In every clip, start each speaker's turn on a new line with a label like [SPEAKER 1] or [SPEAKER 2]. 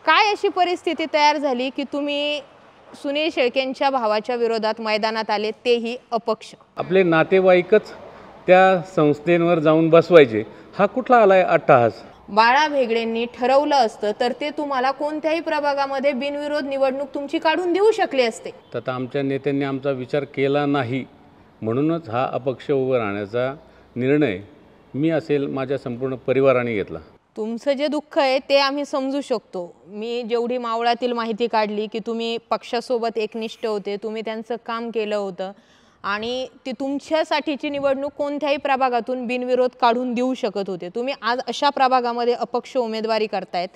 [SPEAKER 1] काय अशी परिस्थिती तयार झाली की तुम्ही सुनील शेळकेंच्या भावाच्या विरोधात मैदानात आले, तेही अपक्ष?
[SPEAKER 2] आपले नातेवाईकच त्या संस्थेवर जाऊन बसवायचे, हा कुठला आलाय अट्टहास?
[SPEAKER 1] बाळा भेगडेंनी ठरवलं असतं तर ते तुम्हाला कोणत्याही प्रभागामध्ये बिनविरोध निवडणूक तुमची काढून देऊ शकले असते.
[SPEAKER 2] तर आमच्या नेत्यांनी आमचा विचार केला नाही, म्हणूनच हा अपक्ष उभं राहण्याचा निर्णय मी असेल माझ्या संपूर्ण परिवाराने घेतला.
[SPEAKER 1] तुमचं जे दुःख आहे ते आम्ही समजू शकतो. मी जेवढी मावळातील माहिती काढली की तुम्ही पक्षासोबत एकनिष्ठ होते, तुम्ही त्यांचं काम केलं होतं आणि ती तुमच्यासाठीची निवडणूक कोणत्याही प्रभागातून बिनविरोध काढून देऊ शकत होते. तुम्ही आज अशा प्रभागामध्ये अपक्ष उमेदवारी करतायत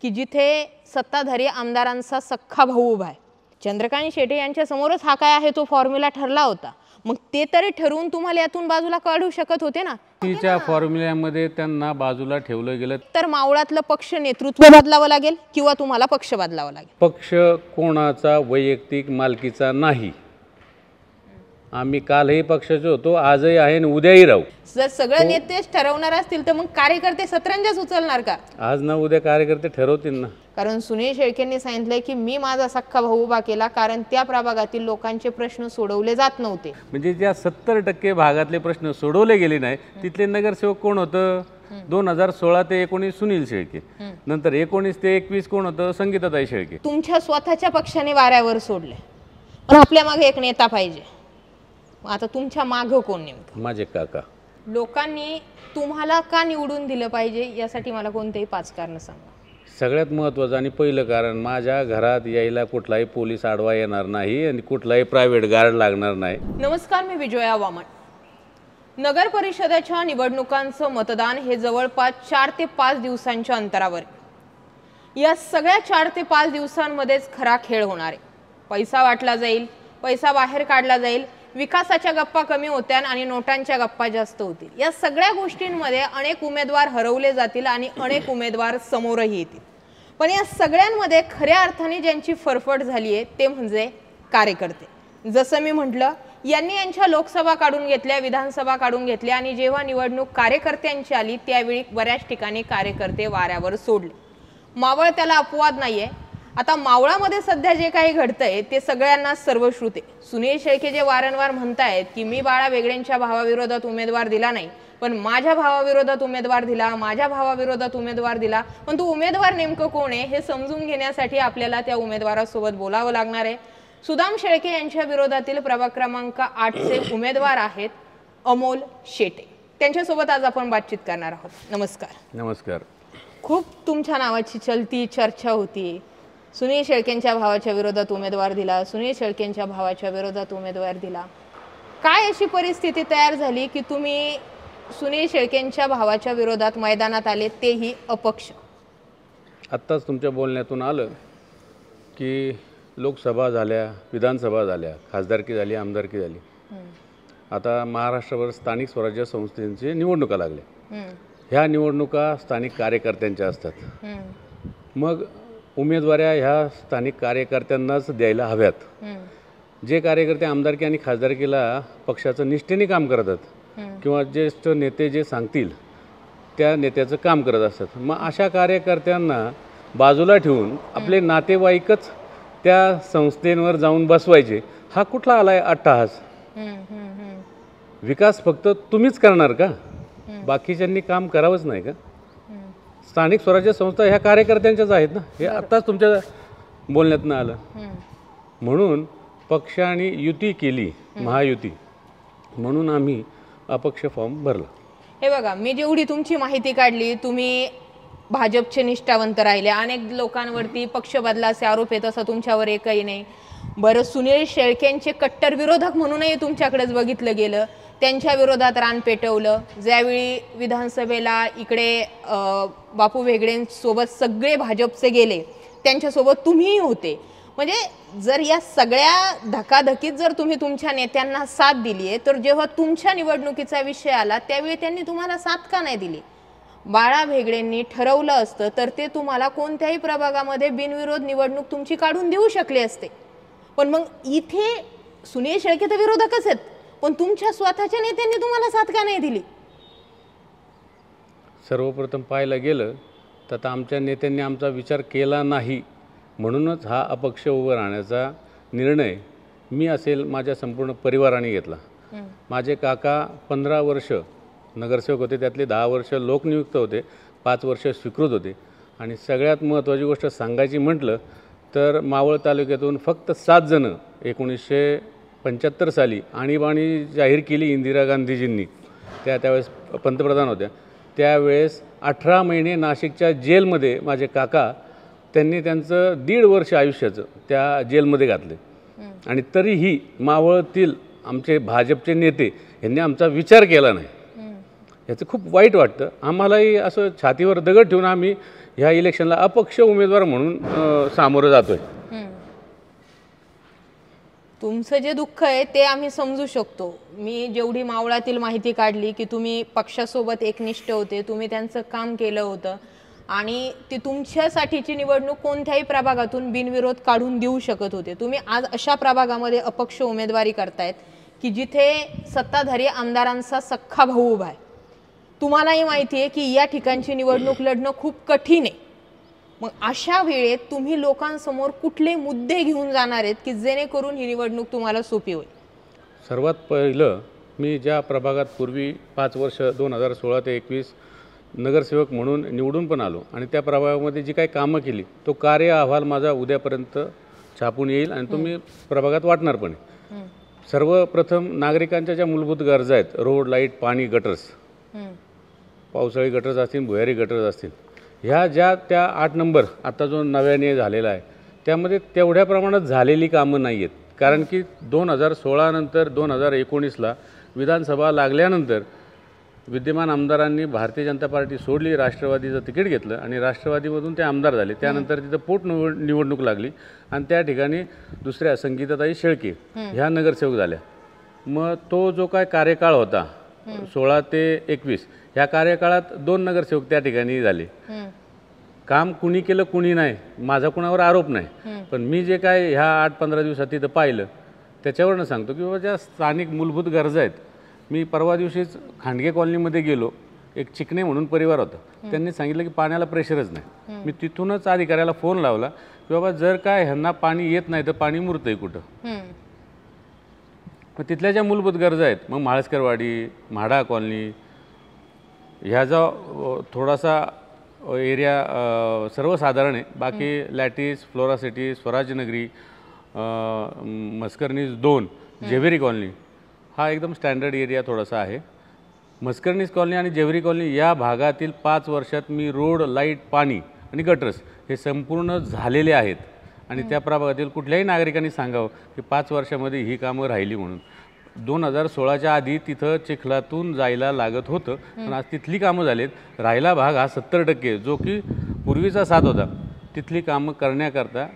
[SPEAKER 1] की जिथे सत्ताधारी आमदारांचा सख्खा भाऊ उभा आहे. चंद्रकांत शेटे यांच्या समोरच हा काय आहे तो फॉर्म्युला ठरला होता. मग ते तरी ठरवून तुम्हाला यातून बाजूला काढू शकत होते ना.
[SPEAKER 2] तिच्या फॉर्म्युल्यामध्ये त्यांना बाजूला ठेवलं गेलं.
[SPEAKER 1] तर मावळातलं पक्ष नेतृत्व बदलावं लागेल किंवा तुम्हाला पक्ष बदलावा लागेल.
[SPEAKER 2] पक्ष कोणाचा वैयक्तिक मालकीचा नाही. आम्ही कालही पक्षाचे होतो, आजही आहे आणि उद्याही राहू.
[SPEAKER 1] जर सगळे नेतेच ठरवणार असतील तर मग कार्यकर्ते सतरंजाच उचलणार का?
[SPEAKER 2] आज ना उद्या कार्यकर्ते ठरवतील ना.
[SPEAKER 1] कारण सुनील शेळकेंनी सांगितलंय की मी माझा सख्खा भाऊ उभा केला कारण त्या प्रभागातील लोकांचे प्रश्न सोडवले जात नव्हते.
[SPEAKER 2] म्हणजे ज्या 70% भागातले प्रश्न सोडवले गेले नाही तिथले नगरसेवक कोण होतं? 2016 ते 19 सुनील शेळके. नंतर 19 ते 21 कोण होतं? संगीताताई शेळके.
[SPEAKER 1] तुमच्या स्वतःच्या पक्षाने वाऱ्यावर सोडले, पण आपल्या मागे एक नेता पाहिजे. आता तुमच्या मागं कोण नेमकं?
[SPEAKER 2] माझे काका.
[SPEAKER 1] लोकांनी तुम्हाला का निवडून दिलं पाहिजे यासाठी मला कोणतेही 5 कारण सांगा.
[SPEAKER 2] सगळ्यात महत्त्वाचं आणि पहिलं कारण, माझ्या घरात यायला कुठलाही पोलीस आडवा येणार नाही आणि कुठलाही प्रायव्हेट गार्ड लागणार नाही.
[SPEAKER 1] नमस्कार, मी विजया वामन. नगर परिषदेच्या निवडणुकांचं मतदान हे जवळपास 4 ते 5 दिवसांच्या अंतरावर. या सगळ्या 4 ते 5 दिवसांमध्येच खरा खेळ होणार आहे. पैसा वाटला जाईल, पैसा बाहेर काढला जाईल, विकासाच्या गप्पा कमी होत्या आणि नोटांच्या गप्पा जास्त होतील. या सगळ्या गोष्टींमध्ये अनेक उमेदवार हरवले जातील आणि अनेक उमेदवार समोरही येतील. पण या सगळ्यांमध्ये खऱ्या अर्थाने ज्यांची फरफट झाली आहे ते म्हणजे कार्यकर्ते. जसं मी म्हटलं, यांनी यांच्या लोकसभा काढून घेतल्या, विधानसभा काढून घेतल्या आणि जेव्हा निवडणूक कार्यकर्त्यांची आली त्यावेळी बऱ्याच ठिकाणी कार्यकर्ते वाऱ्यावर सोडले. मावळ त्याला अपवाद नाहीये. आता मावळामध्ये सध्या जे काही घडतंय ते सगळ्यांना सर्वश्रुत आहे. सुनील शेळके जे वारंवार म्हणतायत की मी बाळा वेगळेंच्या भावाविरोधात उमेदवार दिला नाही, पण माझ्या भावाविरोधात उमेदवार दिला, माझ्या भावाविरोधात उमेदवार दिला. पण तो उमेदवार नेमकं कोण आहे हे समजून घेण्यासाठी आपल्याला त्या उमेदवारासोबत बोलावं लागणार आहे. सुदाम शेळके यांच्या विरोधातील प्रभाग क्रमांक 8चे उमेदवार आहेत अमोल शेटे. त्यांच्यासोबत आज आपण बातचीत करणार आहोत. नमस्कार.
[SPEAKER 2] नमस्कार.
[SPEAKER 1] खूप तुमच्या नावाची चलती चर्चा होती. सुनील शेळकेंच्या भावाच्या विरोधात उमेदवार दिला, सुनील शेळकेंच्या भावाच्या विरोधात उमेदवार दिला. काय अशी परिस्थिती तयार झाली की तुम्ही सुनील शेळकेंच्या भावाच्या विरोधात मैदानात आले, तेही अपक्ष?
[SPEAKER 2] आत्ताच तुमच्या बोलण्यातून आलं की लोकसभा झाल्या, विधानसभा झाल्या, खासदारकी झाली, आमदारकी झाली. आता महाराष्ट्रावर स्थानिक स्वराज्य संस्थांची निवडणुका लागल्या. ह्या निवडणुका स्थानिक कार्यकर्त्यांच्या असतात. मग उमेदवाऱ्या ह्या स्थानिक कार्यकर्त्यांनाच द्यायला हव्यात. जे कार्यकर्ते आमदारकी आणि खासदारकीला पक्षाचं निष्ठेने काम करतात किंवा ज्येष्ठ नेते जे सांगतील त्या नेत्याचं काम करत असतात, मग अशा कार्यकर्त्यांना बाजूला ठेवून आपले नातेवाईकच त्या संस्थेवर जाऊन बसवायचे, हा कुठला आलाय अट्टहास? विकास फक्त तुम्हीच करणार का? बाकीच्यांनी काम करावंच नाही का? स्थानिक स्वराज्य संस्था ह्या कार्यकर्त्यांच्याच आहेत ना. हे आत्ताच तुमच्या बोलण्यातनं आलं. म्हणून पक्षाने युती केली, महायुती, म्हणून आम्ही अपक्ष फॉर्म भरला.
[SPEAKER 1] हे बघा, मी जेवढी तुमची माहिती काढली, तुम्ही भाजपचे निष्ठावंत राहिले. अनेक लोकांवरती पक्ष बदलाचे आरोप येत, असं तुमच्यावर एकही नाही. बरं, सुनील शेळकेंचे कट्टर विरोधक म्हणूनही तुमच्याकडेच बघितलं गेलं, त्यांच्या विरोधात रान पेटवलं. ज्यावेळी विधानसभेला इकडे बापू वेगळेंसोबत सगळे भाजपचे गेले, त्यांच्यासोबत तुम्हीही होते. म्हणजे जर या सगळ्या धकाधकीत जर तुम्ही तुमच्या नेत्यांना साथ दिली आहे, तर जेव्हा तुमच्या निवडणुकीचा विषय आला त्यावेळी त्यांनी तुम्हाला साथ का नाही दिली? बाळा भेगडेंनी ठरवलं असतं तर ते तुम्हाला कोणत्याही प्रभागामध्ये बिनविरोध निवडणूक तुमची काढून देऊ शकले असते. पण मग इथे सुनील शेळके तर विरोधकच आहेत, पण तुमच्या स्वतःच्या नेत्यांनी तुम्हाला साथ का नाही दिली?
[SPEAKER 2] सर्वप्रथम पाहायला गेलं तर आता आमच्या नेत्यांनी आमचा विचार केला नाही, म्हणूनच हा अपक्ष उभं राहण्याचा निर्णय मी असेल माझ्या संपूर्ण परिवाराने घेतला. माझे काका 15 वर्ष नगरसेवक होते, त्यातले 10 वर्ष लोकनियुक्त होते, 5 वर्ष स्वीकृत होते. आणि सगळ्यात महत्त्वाची गोष्ट सांगायची म्हटलं तर मावळ तालुक्यातून फक्त 7 जणं 1975 साली आणीबाणी जाहीर केली इंदिरा गांधीजींनी, त्यावेळेस पंतप्रधान होत्या. त्यावेळेस 18 महिने नाशिकच्या जेलमध्ये माझे काका, त्यांनी त्यांचं 1.5 वर्ष आयुष्याचं त्या जेलमध्ये घातले. आणि तरीही मावळतील आमचे भाजपचे नेते यांनी आमचा विचार केला नाही. याचं खूप वाईट वाटतं. आम्हालाही असं छातीवर दगड ठेवून आम्ही ह्या इलेक्शनला अपक्ष उमेदवार म्हणून सामोरं जातोय.
[SPEAKER 1] तुमचं जे दुःख आहे ते आम्ही समजू शकतो. मी जेवढी मावळातील माहिती काढली की तुम्ही पक्षासोबत एकनिष्ठ होते, तुम्ही त्यांचं काम केलं होतं आणि ती तुमच्यासाठीची निवडणूक कोणत्याही प्रभागातून बिनविरोध काढून देऊ शकत होते. तुम्ही आज अशा प्रभागामध्ये अपक्ष उमेदवारी करतायत की जिथे सत्ताधारी आमदारांचा सख्खा भाऊ उभा आहे. तुम्हालाही माहिती आहे की या ठिकाणची निवडणूक लढणं खूप कठीण आहे. मग अशा वेळेत तुम्ही लोकांसमोर कुठले मुद्दे घेऊन जाणार आहेत की जेणेकरून ही निवडणूक तुम्हाला सोपी होईल?
[SPEAKER 2] सर्वात पहिलं, मी ज्या प्रभागात पूर्वी 5 वर्ष 2016 ते 21 नगरसेवक म्हणून निवडून पण आलो आणि त्या प्रभागामध्ये जी काही कामं केली तो कार्य अहवाल माझा उद्यापर्यंत छापून येईल आणि तो मी प्रभागात वाटणार पण आहे. सर्वप्रथम नागरिकांच्या ज्या मूलभूत गरजा आहेत, रोड, लाईट, पाणी, गटर्स, पावसाळी गटर्स असतील, भुयारी गटर्स असतील, ह्या ज्या त्या 8 नंबर आता जो नव्याने झालेला आहे त्यामध्ये तेवढ्या प्रमाणात झालेली कामं नाही आहेत. कारण की 2016 नंतर 2019ला विधानसभा लागल्यानंतर विद्यमान आमदारांनी भारतीय जनता पार्टी सोडली, राष्ट्रवादीचं तिकीट घेतलं आणि राष्ट्रवादीमधून ते आमदार झाले. त्यानंतर तिथं निवडणूक लागली आणि त्या ठिकाणी दुसऱ्या संगीताताई शेळके ह्या नगरसेवक झाल्या. मग तो जो काय कार्यकाळ होता 16 ते 21, ह्या कार्यकाळात 2 नगरसेवक त्या ठिकाणी झाले. काम कुणी केलं कुणी नाही, माझा कुणावर आरोप नाही, पण मी जे काय ह्या 8-15 दिवसात तिथं पाहिलं त्याच्यावरनं सांगतो की बाबा ज्या स्थानिक मूलभूत गरजा आहेत. मी परवा दिवशीच खांडगे कॉलनीमध्ये गेलो, एक चिकणे म्हणून परिवार होता, त्यांनी सांगितलं की पाण्याला प्रेशरच नाही. मी तिथूनच अधिकाऱ्याला फोन लावला की बाबा जर काय ह्यांना पाणी येत नाही तर पाणी मुरतंय कुठं. मग तिथल्या ज्या मूलभूत गरजा आहेत, मग म्हाळसकरवाडी, म्हाडा कॉलनी, ह्या जो थोडासा एरिया सर्वसाधारण आहे, बाकी लॅटिस, फ्लोरा सिटी, स्वराजनगरी, मस्करनीज 2, जेवेरी कॉलनी हा एकदम स्टँडर्ड एरिया थोडासा आहे. मस्करनीज कॉलनी आणि जेवेरी कॉलनी या भागातील 5 वर्षात मी रोड, लाईट, पाणी आणि गटर्स हे संपूर्ण झालेले आहेत. आणि त्या प्रभागातील कुठल्याही नागरिकांनी सांगावं की 5 वर्षामध्ये ही कामं राहिली म्हणून. 2016च्या आधी तिथं चिखलातून जायला लागत होतं, पण आज तिथली कामं झालीत. राहिला भाग हा 70% जो की पूर्वीचा 7 होता, तिथली कामं करण्याकरता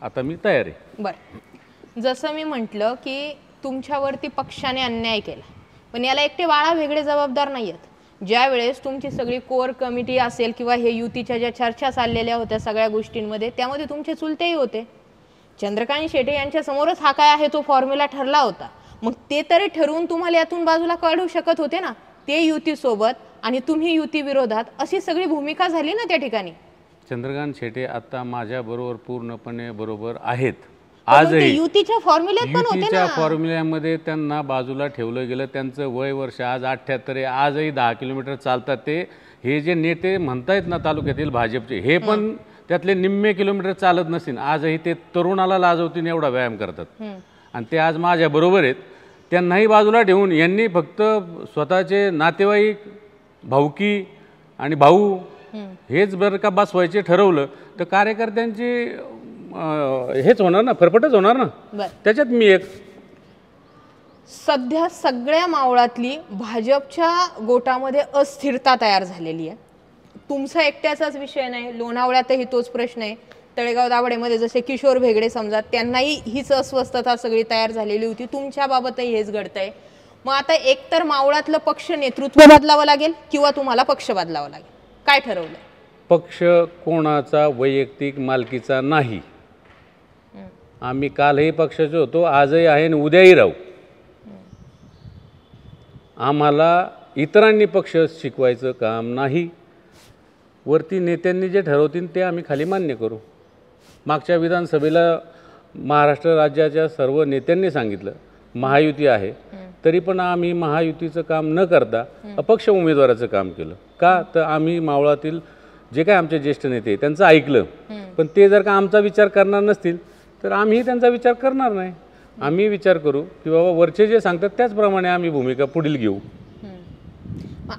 [SPEAKER 2] आता मी तयार आहे.
[SPEAKER 1] बरं, जसं मी म्हटलं की तुमच्यावरती पक्षाने अन्याय केला, पण याला एकटे बाळा वेगळे जबाबदार नाही आहेत. ज्या वेळेस तुमची सगळी कोर कमिटी असेल किंवा हे युतीच्या ज्या चर्चा चाललेल्या होत्या सगळ्या गोष्टींमध्ये, त्यामध्ये तुमचे चुलतेही होते. चंद्रकांत शेटे यांच्या समोरच हा काय आहे तो फॉर्म्युला ठरला होता. मग ते तरी ठरवून तुम्हाला यातून बाजूला काढू शकत होते ना. ते युतीसोबत आणि तुम्ही युती विरोधात अशी सगळी भूमिका झाली ना त्या ठिकाणी.
[SPEAKER 2] चंद्रकांत शेटे आता माझ्याबरोबर पूर्णपणे बरोबर आहेत.
[SPEAKER 1] आजही युतीच्या फॉर्म्युल्यात पण होते ना.
[SPEAKER 2] युतीच्या फॉर्म्युल्यामध्ये त्यांना बाजूला ठेवलं गेलं. त्यांचं वय वर्ष आज 78 आहे. आजही 10 किलोमीटर चालतात ते. हे जे नेते म्हणतायत ना तालुक्यातील भाजपचे, हे पण त्यातले निम्मे किलोमीटर चालत नसतील. आजही ते तरुणाला लाजवतील एवढा व्यायाम करतात आणि ते आज माझ्या बरोबर आहेत. त्यांनाही बाजूला ठेवून यांनी फक्त स्वतःचे नातेवाईक, भाऊकी आणि भाऊ हेच बरं का बसवायचे ठरवलं तर कार्यकर्त्यांची हेच होणार ना, फरफटच होणार ना. त्याच्यात मी एक
[SPEAKER 1] सध्या सगळ्या मावळातली भाजपच्या गोटामध्ये अस्थिरता तयार झालेली आहे. तुमचा एकट्याचाच विषय नाही, लोणावळ्यातही तोच प्रश्न आहे. तळेगाव दाभाडेमध्ये जसे किशोर भेगडे समजा, त्यांनाही हीच अस्वस्थता सगळी तयार झालेली होती. तुमच्या बाबतही हेच घडतंय. मग आता एकतर मावळातलं पक्ष नेतृत्व बदलावं लागेल किंवा तुम्हाला पक्ष बदलावं लागेल. काय ठरवलं?
[SPEAKER 2] पक्ष कोणाचा वैयक्तिक मालकीचा नाही. आम्ही कालही पक्षाचे होतो, आजही आहे आणि उद्याही राहू. आम्हाला इतरांनी पक्ष शिकवायचं काम नाही. वरती नेत्यांनी जे ठरवतील ते आम्ही खाली मान्य करू. मागच्या विधानसभेला महाराष्ट्र राज्याच्या सर्व नेत्यांनी सांगितलं महायुती आहे, तरी पण आम्ही महायुतीचं काम न करता अपक्ष उमेदवाराचं काम केलं. का तर आम्ही मावळातील जे काय आमचे ज्येष्ठ नेते त्यांचं ऐकलं, पण ते जर का आमचा विचार करणार नसतील तर आम्हीही त्यांचा विचार करणार नाही. आम्ही विचार करू की बाबा वरचे जे सांगतात त्याचप्रमाणे आम्ही भूमिका पुढील घेऊ.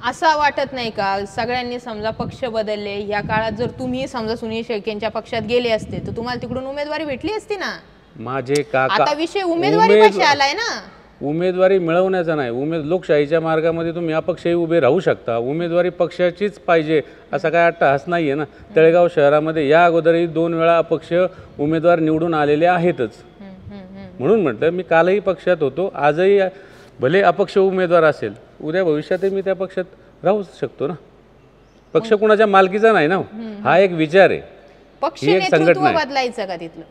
[SPEAKER 1] असं वाटत नाही का सगळ्यांनी समजा पक्ष बदलले, या काळात जर तुम्ही समजा सुनील शेळकेंच्या पक्षात गेले असते तर तुम्हाला तिकडून उमेदवारी भेटली असती ना?
[SPEAKER 2] माझे काका
[SPEAKER 1] आता विषय उमेदवारी कशी आलाय ना?
[SPEAKER 2] उमेदवारी मिळवण्याचा नाही, लोकशाहीच्या मार्गामध्ये तुम्ही अपक्षही उभे राहू शकता. उमेदवारी पक्षाचीच पाहिजे असा काय अट्टहास नाही आहे ना. तळेगाव शहरामध्ये या अगोदरही 2 वेळा अपक्ष उमेदवार निवडून आलेले आहेतच. म्हणून म्हटलं मी कालही पक्षात होतो, आजही भले अपक्ष उमेदवार असेल, उद्या भविष्यातही मी त्या पक्षात राहू शकतो ना. पक्ष कुणाच्या मालकीचा नाही ना, हा एक विचार आहे,
[SPEAKER 1] पक्ष
[SPEAKER 2] ही एक
[SPEAKER 1] नेतृत्व
[SPEAKER 2] संघटना आहे.
[SPEAKER 1] बदलायचं का तिथलं?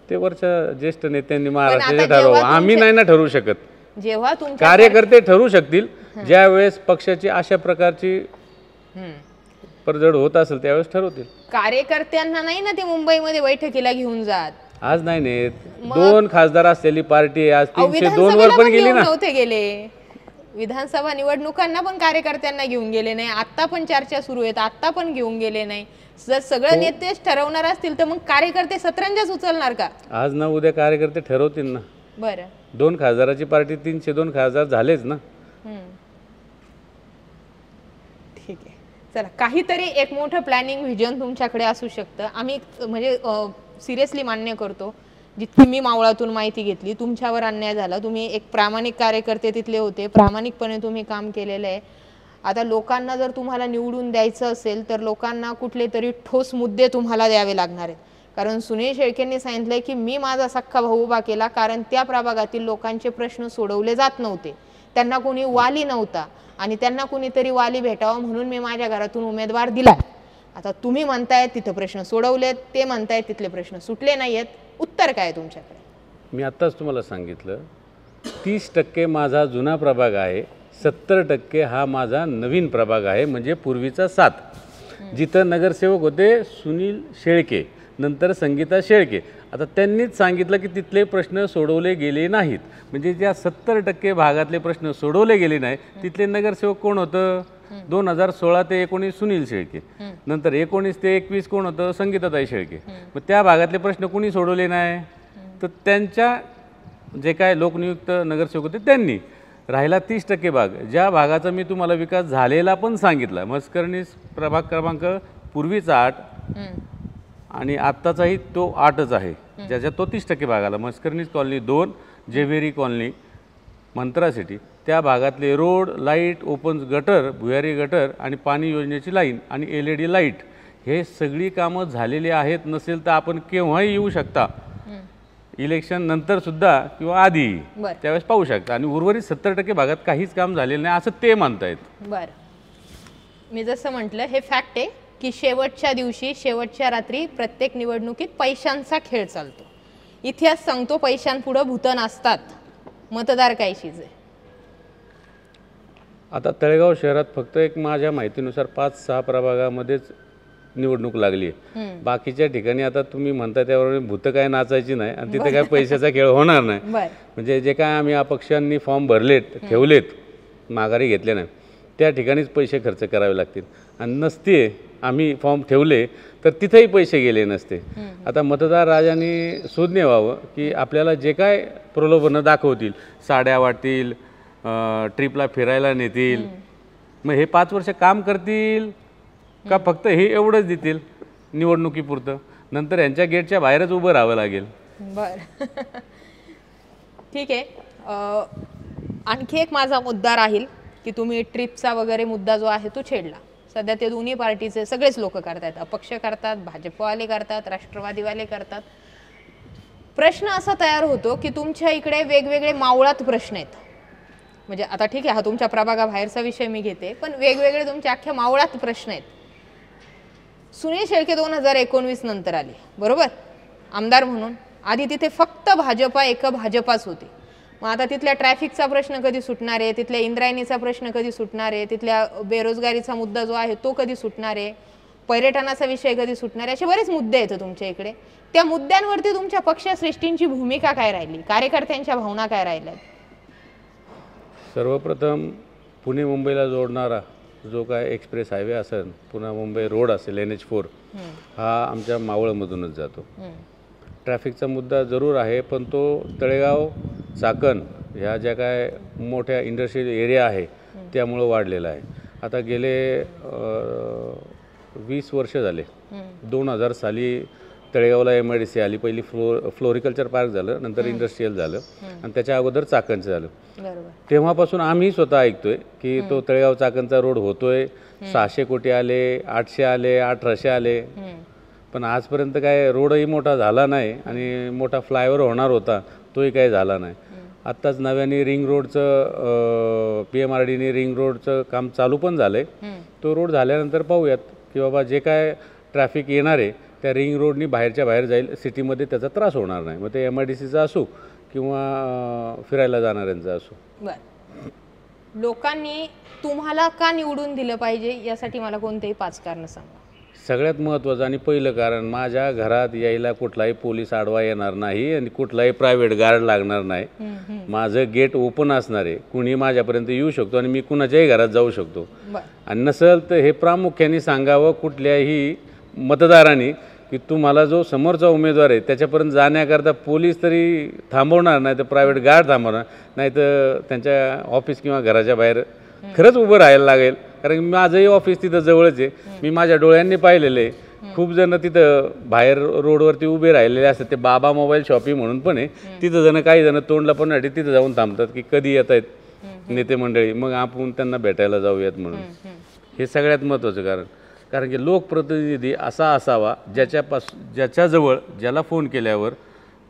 [SPEAKER 2] ते वरच्या ज्येष्ठ नेत्यांनी महाराष्ट्राचे
[SPEAKER 1] आता
[SPEAKER 2] ठरवा,
[SPEAKER 1] जेव्हा
[SPEAKER 2] आम्ही नाही ना ठरवू शकत.
[SPEAKER 1] जेव्हा तुमच्या
[SPEAKER 2] कार्यकर्ते ठरवू शकतील. ज्या वेळेस पक्षाची अशा प्रकारची पडझड होत असेल त्यावेळेस ठरवतील.
[SPEAKER 1] कार्यकर्त्यांना नाही ना ते मुंबईमध्ये बैठकीला घेऊन जात.
[SPEAKER 2] आज नाही नेत. 2 खासदार असलेली पार्टी आहे, आज 302 वर पण गेली ना.
[SPEAKER 1] नव्हते गेले विधानसभा निवडणुकांना पण कार्यकर्त्यांना घेऊन गेले नाही. आता पण चर्चा सुरू आहेत, आता पण घेऊन गेले नाही. जर सगळे नेतेच ठरवणार असतील तर मग कार्यकर्ते सतरंजाच उचलणार का?
[SPEAKER 2] आज ना उद्या कार्यकर्ते ठरवतील ना.
[SPEAKER 1] बरं,
[SPEAKER 2] 2 खासदाराची पार्टी 302 खासदार झालेच ना.
[SPEAKER 1] ठीक आहे. चला, काहीतरी एक मोठं प्लॅनिंग व्हिजन तुमच्याकडे असू शकतं. आम्ही म्हणजे सिरियसली मान्य करतो, जितकी मी मावळातून माहिती घेतली तुमच्यावर अन्याय झाला. तुम्ही एक प्रामाणिक कार्यकर्ते तिथले होते, प्रामाणिकपणे तुम्ही काम केलेलं आहे. आता लोकांना जर तुम्हाला निवडून द्यायचं असेल तर लोकांना कुठले तरी ठोस मुद्दे तुम्हाला द्यावे लागणार आहेत. कारण सुनील शेळकेंनी सांगितलंय की मी माझा सख्खा भाऊ उभा केला कारण त्या प्रभागातील लोकांचे प्रश्न सोडवले जात नव्हते, त्यांना कोणी वाली नव्हता आणि त्यांना कोणीतरी वाली भेटावा म्हणून मी माझ्या घरातून उमेदवार दिला. आता तुम्ही म्हणताय तिथं प्रश्न सोडवलेत, ते म्हणताय तिथले प्रश्न सुटले नाहीयेत. उत्तर काय तुमच्याकडे?
[SPEAKER 2] मी आत्ताच तुम्हाला सांगितलं 30% माझा जुना प्रभाग आहे, 70% हा माझा नवीन प्रभाग आहे, म्हणजे पूर्वीचा 7. जिथं नगरसेवक होते सुनील शेळके, नंतर संगीता शेळके. आता त्यांनीच सांगितलं की तिथले प्रश्न सोडवले गेले नाहीत, म्हणजे ज्या 70% भागातले प्रश्न सोडवले गेले नाही तिथले नगरसेवक कोण होतं? 2016 ते 19 सुनील शेळके, नंतर 19 ते 21 कोण होतं? संगीताताई शेळके. मग त्या भागातले प्रश्न कोणी सोडवले नाही? तर त्यांच्या जे काय लोकनियुक्त नगरसेवक होते त्यांनी. राहिला 30% भाग, ज्या भागाचा मी तुम्हाला विकास झालेला पण सांगितला, मस्करणी प्रभाग क्रमांक पूर्वीचा 8 आणि आत्ताचाही तो 8च आहे, ज्याच्यात तो 30% भाग आला. मस्करनीज कॉलनी 2, जेवेरी कॉलनी, मंत्रा सिटी, त्या भागातले रोड, लाईट, ओपन गटर, भुयारी गटर आणि पाणी योजनेची लाईन आणि LED लाईट, हे सगळी कामं झालेली आहेत. नसेल तर आपण केव्हाही येऊ शकता, इलेक्शन नंतर सुद्धा किंवा आधी, त्यावेळेस पाहू शकता. आणि उर्वरित 70% भागात काहीच काम झालेलं नाही असं ते म्हणतायत.
[SPEAKER 1] बरं, मी जसं म्हटलं हे फॅक्ट आहे की शेवटच्या दिवशी, शेवटच्या रात्री प्रत्येक निवडणुकीत पैशांचा खेळ चालतो. इतिहास सांगतो पैशांपुढं भूतं नसतात. मतदार काय चीज आहे?
[SPEAKER 2] आता तळेगाव शहरात फक्त एक माझ्या माहितीनुसार 5-6 प्रभागामध्येच निवडणूक लागली आहे. बाकीच्या ठिकाणी आता तुम्ही म्हणता त्यावर भूतं काय नाचायची नाही आणि तिथे काय पैशाचा खेळ होणार नाही. म्हणजे जे काय आम्ही अपक्षांनी फॉर्म भरलेत, ठेवलेत, माघारी घेतले नाही, त्या ठिकाणीच पैसे खर्च करावे लागतील. आणि नसते आम्ही फॉर्म ठेवले तर तिथेही पैसे गेले नसते. आता मतदार राजांनी सुज्ञ व्हावं की आपल्याला जे काय प्रलोभनं दाखवतील, साड्या वाटतील, ट्रिपला फिरायला नेतील, मग हे 5 वर्ष काम करतील का फक्त हे एवढंच देतील निवडणुकीपुरतं? नंतर यांच्या गेटच्या बाहेरच उभं राहावं लागेल.
[SPEAKER 1] बरं, ठीक आहे. आणखी एक माझा मुद्दा राहील की तुम्ही ट्रिपचा वगैरे मुद्दा जो आहे तो छेडला. सध्या ते दोन्ही पार्टीचे सगळेच लोक करतात, अपक्ष करतात, भाजपवाले करतात, राष्ट्रवादीवाले करतात. प्रश्न असा तयार होतो की तुमच्या इकडे वेगवेगळे मावळात प्रश्न आहेत. म्हणजे आता ठीक आहे, हा तुमच्या प्रभागाबाहेरचा विषय मी घेते, पण वेगवेगळे तुमच्या अख्ख्या मावळात प्रश्न आहेत. सुनील शेळके 2019 नंतर आले, बरोबर, आमदार म्हणून. आधी तिथे फक्त भाजपाच होते. मग आता तिथल्या ट्रॅफिकचा प्रश्न कधी सुटणार आहे? तिथल्या इंद्रायणीचा प्रश्न कधी सुटणार आहे? तिथल्या बेरोजगारीचा मुद्दा जो आहे तो कधी सुटणार आहे? पर्यटनाचा विषय कधी सुटणार, असे बरेच मुद्दे आहेत तुमच्या इकडे. त्या मुद्द्यांवरती तुमच्या पक्षश्रेष्ठींची भूमिका काय राहिली, कार्यकर्त्यांच्या भावना काय राहिल्या?
[SPEAKER 2] सर्वप्रथम पुणे मुंबईला जोडणारा जो काय एक्सप्रेस हायवे असेल, पुणे मुंबई रोड असेल NH4, हा आमच्या मावळमधूनच जातो. ट्रॅफिकचा मुद्दा जरूर आहे, पण तो तळेगाव चाकण ह्या ज्या काय मोठ्या इंडस्ट्रियल एरिया आहे त्यामुळं वाढलेला आहे. आता गेले 20 वर्ष झाले. 2000 साली तळेगावला MIDC आली. पहिली फ्लोरिकल्चर पार्क झालं, नंतर इंडस्ट्रियल झालं आणि त्याच्या अगोदर चाकणचं झालं. तेव्हापासून आम्ही स्वतः ऐकतोय की तो तळेगाव चाकणचा रोड होतोय. 600 कोटी आले, 800 आले, 1800 आले, पण आजपर्यंत काय रोडही मोठा झाला नाही आणि मोठा फ्लायओव्हर होणार होता तोही काही झाला नाही. आत्ताच नव्याने रिंग रोडचं PMRDने रिंग रोडचं काम चालू पण झालं आहे. तो रोड झाल्यानंतर पाहूयात की बाबा जे काय ट्रॅफिक येणार आहे त्या रिंग रोडनी बाहेरच्या बाहेर जाईल, सिटीमध्ये त्याचा त्रास होणार नाही. मग ते MIDCचा असो किंवा फिरायला जाणाऱ्यांचा असो.
[SPEAKER 1] बरं, लोकांनी तुम्हाला का निवडून दिलं पाहिजे यासाठी मला कोणतेही 5 कारणं सांगा.
[SPEAKER 2] सगळ्यात महत्त्वाचं आणि पहिलं कारण, माझ्या घरात यायला कुठलाही पोलीस आडवा येणार नाही आणि कुठलाही प्रायव्हेट गार्ड लागणार नाही. माझं गेट ओपन असणार आहे, कुणी माझ्यापर्यंत येऊ शकतो आणि मी कुणाच्याही घरात जाऊ शकतो. आणि नसेल तर हे प्रामुख्याने सांगावं कुठल्याही मतदारांनी की तुम्हाला जो समोरचा उमेदवार आहे त्याच्यापर्यंत जाण्याकरता पोलीस तरी थांबवणार नाही, तर प्रायव्हेट गार्ड थांबवणार नाही, तर त्यांच्या ऑफिस किंवा घराच्या बाहेर खरंच उभं राहायला लागेल. कारण माझंही ऑफिस तिथं जवळच आहे, मी माझ्या डोळ्यांनी पाहिलेलं आहे. खूप जण तिथं बाहेर रोडवरती उभे राहिलेले असतात. ते बाबा मोबाईल शॉपिंग म्हणून पण आहे तिथं. काही जण तोंड लपवण्यासाठी तिथं जाऊन थांबतात की कधी येत आहेत नेते मंडळी, मग आपण त्यांना भेटायला जाऊयात म्हणून. हे सगळ्यात महत्त्वाचं कारण की लोकप्रतिनिधी असा असावा ज्याच्याजवळ ज्याला फोन केल्यावर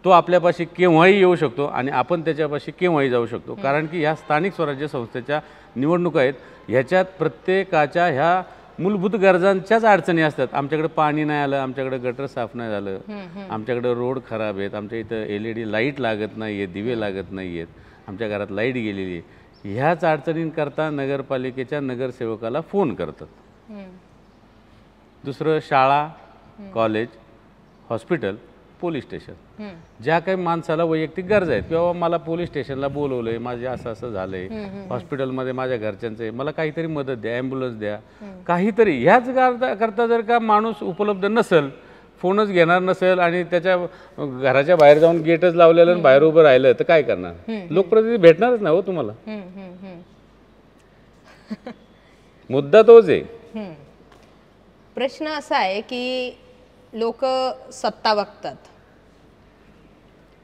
[SPEAKER 2] तो आपल्यापाशी केव्हाही येऊ शकतो आणि आपण त्याच्यापाशी केव्हाही जाऊ शकतो. कारण की ह्या स्थानिक स्वराज्य संस्थेच्या निवडणुका आहेत, ह्याच्यात प्रत्येकाच्या ह्या मूलभूत गरजांच्याच अडचणी असतात. आमच्याकडे पाणी नाही आलं, आमच्याकडे गटर साफ नाही झालं, आमच्याकडे रोड खराब आहेत, आमच्या इथं LED लाईट लागत नाही आहे, दिवे लागत नाही आहेत, आमच्या घरात लाईट गेलेली आहे. ह्याच अडचणींकरता नगरपालिकेच्या नगरसेवकाला फोन करतात. दुसरं शाळा, कॉलेज, हॉस्पिटल, पोलीस स्टेशन, ज्या काही माणसाला वैयक्तिक गरज आहेत किंवा मला पोलीस स्टेशनला बोलवलं आहे, माझे असं झालं आहे, हॉस्पिटलमध्ये माझ्या घरच्यांचं आहे, मला काहीतरी मदत द्या, ॲम्ब्युलन्स द्या, काहीतरी. ह्याच करता जर का माणूस उपलब्ध नसेल, फोनच घेणार नसेल आणि त्याच्या घराच्या बाहेर जाऊन गेटच लावलेलं आणि बाहेर उभं राहिलं तर काय करणार? लोकप्रतिनिधी भेटणारच नाही हो तुम्हाला. मुद्दा तोच आहे.
[SPEAKER 1] प्रश्न असा आहे की लोक सत्ता बघतात,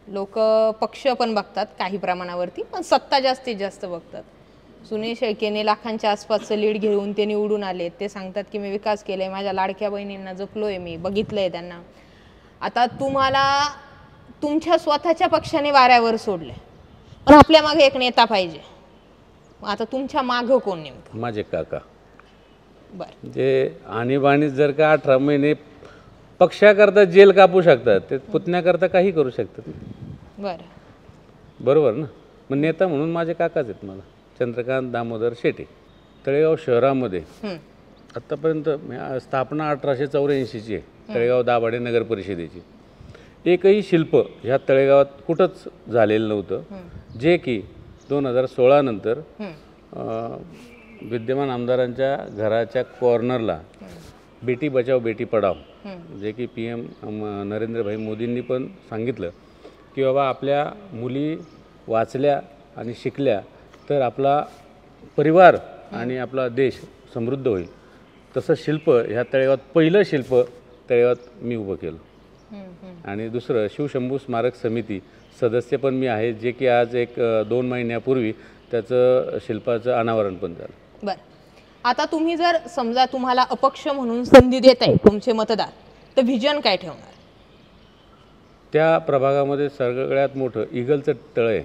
[SPEAKER 1] लोक पक्ष पण बघतात काही प्रमाणावरती, पण सत्ता जास्तीत जास्त बघतात. सुनील शेळकेने लाखांच्या आसपासचं लीड घेऊन ते निवडून आले. ते सांगतात की मी विकास केलाय, माझ्या लाडक्या बहिणींना जपलोय, मी बघितलंय त्यांना. आता तुम्हाला तुमच्या स्वतःच्या पक्षाने वाऱ्यावर सोडले, पण आपल्या मागे एक नेता पाहिजे. आता तुमच्या मागं कोण नेमकं?
[SPEAKER 2] माझे काका.
[SPEAKER 1] बरं,
[SPEAKER 2] जे आणीबाणीत जर का 18 महिने पक्षाकरता जेल कापू शकतात, ते पुतण्याकरता काही करू शकतात. बरोबर ना? मग नेता म्हणून माझे काकाच आहेत मला, चंद्रकांत दामोदर शेटे. तळेगाव शहरामध्ये आत्तापर्यंत स्थापना 1884ची आहे तळेगाव दाभाडे नगर परिषदेची. एकही शिल्प ह्या तळेगावात कुठंच झालेलं नव्हतं, जे की 2016 नंतर विद्यमान आमदारांच्या घराच्या कॉर्नरला बेटी बचाव बेटी पढाव, जे की PM नरेंद्रभाई मोदींनी पण सांगितलं की बाबा आपल्या मुली वाचल्या आणि शिकल्या तर आपला परिवार आणि आपला देश समृद्ध होईल. तसं शिल्प ह्या तळेगावात, पहिलं शिल्प तळेगावात मी उभं केलं. आणि दुसरं शिवशंभू स्मारक समिती सदस्य पण मी आहे, जे की आज 1-2 महिन्यापूर्वी त्याचं शिल्पाचं अनावरण पण झालं.
[SPEAKER 1] बरं, आता तुम्ही जर समजा तुम्हाला अपक्ष म्हणून संधी देत आहे तुमचे मतदार, तर व्हिजन काय ठेवणार?
[SPEAKER 2] त्या प्रभागामध्ये सगळ्यात मोठं इगलचं तळ आहे,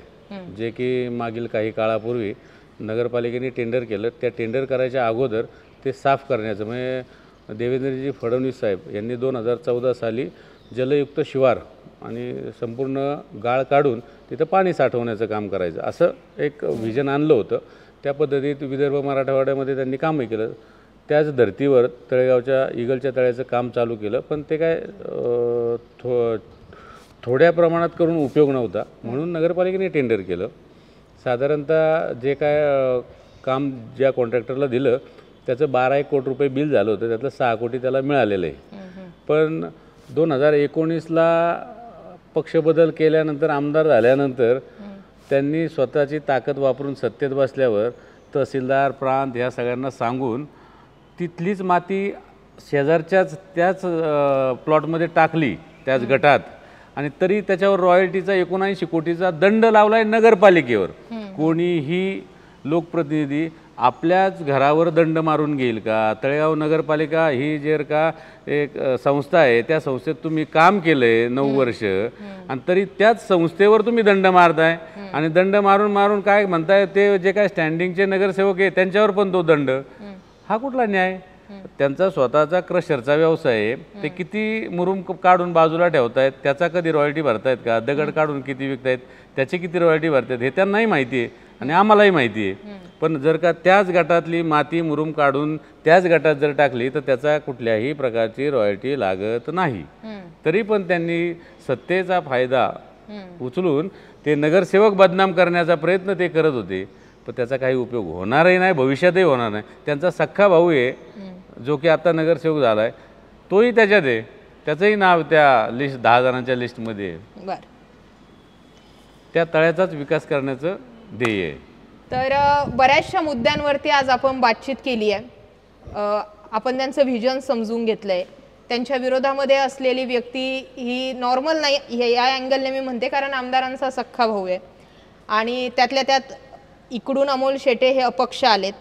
[SPEAKER 2] जे की मागील काही काळापूर्वी नगरपालिकेने टेंडर केलं. त्या टेंडर करायच्या अगोदर ते साफ करण्याचं, म्हणजे देवेंद्रजी फडणवीस साहेब यांनी 2014 साली जलयुक्त शिवार आणि संपूर्ण गाळ काढून तिथं पाणी साठवण्याचं काम करायचं असं एक व्हिजन आणलं होतं. त्या पद्धतीत विदर्भ मराठवाड्यामध्ये त्यांनी कामही केलं. त्याच धर्तीवर तळेगावच्या इगलच्या तळ्याचं काम चालू केलं, पण ते काय थोड्या प्रमाणात करून उपयोग नव्हता, म्हणून नगरपालिकेने टेंडर केलं. साधारणतः जे काय काम ज्या कॉन्ट्रॅक्टरला दिलं त्याचं 12-1 कोटी रुपये बिल झालं होतं, त्यातलं 6 कोटी त्याला मिळालेलं आहे. पण 2019ला पक्षबदल केल्यानंतर, आमदार झाल्यानंतर त्यांनी स्वतःची ताकद वापरून सत्तेत बसल्यावर तहसीलदार, प्रांत ह्या सगळ्यांना सांगून तिथलीच माती शेजारच्याच त्याच प्लॉटमध्ये टाकली, त्याच गटात, आणि तरी त्याच्यावर रॉयल्टीचा 79 कोटीचा दंड लावला आहे नगरपालिकेवर. कोणीही लोकप्रतिनिधी आपल्याच घरावर दंड मारून घेईल का? तळेगाव नगरपालिका ही जर का एक संस्था आहे, त्या संस्थेत तुम्ही काम केलं आहे 9 वर्ष, आणि तरी त्याच संस्थेवर तुम्ही दंड मारताय. आणि दंड मारून मारून काय म्हणताय, ते जे काय स्टँडिंगचे नगरसेवक आहे त्यांच्यावर पण तो दंड. हा कुठला न्याय? त्यांचा स्वतःचा क्रशरचा व्यवसाय आहे, ते किती मुरुम काढून बाजूला ठेवतायत, त्याचा कधी रॉयल्टी भरतायत का? दगड काढून किती विकतायत, त्याची किती रॉयल्टी भरतायत, हे त्यांनाही माहिती आहे आणि आम्हालाही माहिती आहे. पण जर का त्याच गटातली माती मुरुम काढून त्याच गटात जर टाकली तर त्याचा कुठल्याही प्रकारची रॉयल्टी लागत नाही. तरी पण त्यांनी सत्तेचा फायदा उचलून ते नगरसेवक बदनाम करण्याचा प्रयत्न ते करत होते, पण त्याचा काही उपयोग होणारही नाही, भविष्यातही होणार नाही. त्यांचा सख्खा भाऊ आहे जो की आता नगरसेवक झाला आहे, तोही त्याच्यात आहे, त्याचंही नाव त्या लिस्ट 10 जणांच्या लिस्टमध्ये आहे. त्या तळ्याचाच विकास करण्याचं ध्येय आहे.
[SPEAKER 1] तर बऱ्याचशा मुद्द्यांवरती आज आपण बातचीत केली आहे. आपण त्यांचं व्हिजन समजून घेतलं आहे. त्यांच्या विरोधामध्ये असलेली व्यक्ती ही नॉर्मल नाही, या अँगलने मी म्हणते, कारण आमदारांचा सख्खा भाऊ आहे आणि त्यातल्या त्यात इकडून अमोल शेटे हे अपक्ष आलेत.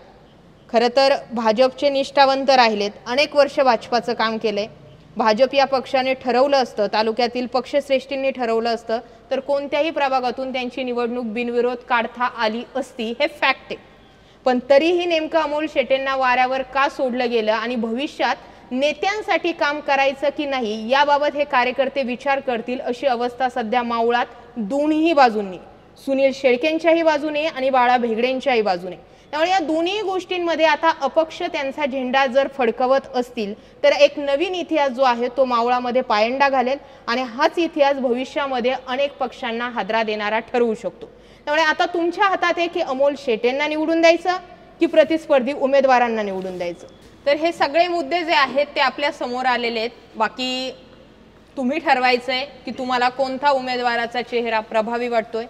[SPEAKER 1] खरं तर भाजपचे निष्ठावंत राहिलेत, अनेक वर्ष भाजपाचं काम केलं आहे. भाजप या पक्षाने ठरवलं असतं, तालुक्यातील पक्षश्रेष्ठींनी ठरवलं असतं तर कोणत्याही प्रभागातून त्यांची निवडणूक बिनविरोध काढता आली असती, हे फॅक्ट आहे. पण तरीही नेमकं अमोल शेटेंना वाऱ्यावर का सोडलं गेलं आणि भविष्यात नेत्यांसाठी काम करायचं की नाही याबाबत हे कार्यकर्ते विचार करतील अशी अवस्था सध्या मावळात दोन्ही बाजूंनी, सुनील शेळकेंच्याही बाजूने आणि बाळा भेगडेंच्याही बाजूने. त्यामुळे या दोन्ही गोष्टींमध्ये आता अपक्ष त्यांचा झेंडा जर फडकवत असतील तर एक नवीन इतिहास जो आहे तो मावळामध्ये पायंडा घालेल आणि हाच इतिहास भविष्यामध्ये अनेक पक्षांना हादरा देणारा ठरवू शकतो. त्यामुळे आता तुमच्या हातात आहे की अमोल शेटेंना निवडून द्यायचं की प्रतिस्पर्धी उमेदवारांना निवडून द्यायचं. तर हे सगळे मुद्दे जे आहेत ते आपल्या समोर आलेले आहेत. बाकी तुम्ही ठरवायचं आहे की तुम्हाला कोणता उमेदवाराचा चेहरा प्रभावी वाटतोय.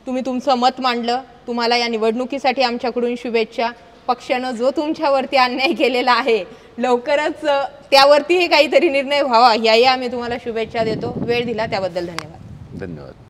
[SPEAKER 1] तुम्ही तुमचं मत मांडलं. तुम्हाला या निवडणुकीसाठी आमच्याकडून शुभेच्छा. पक्षानं जो तुमच्यावरती अन्याय केलेला आहे लवकरच त्यावरतीही काहीतरी निर्णय व्हावा, याही आम्ही तुम्हाला शुभेच्छा देतो. वेळ दिला त्याबद्दल धन्यवाद.
[SPEAKER 2] धन्यवाद.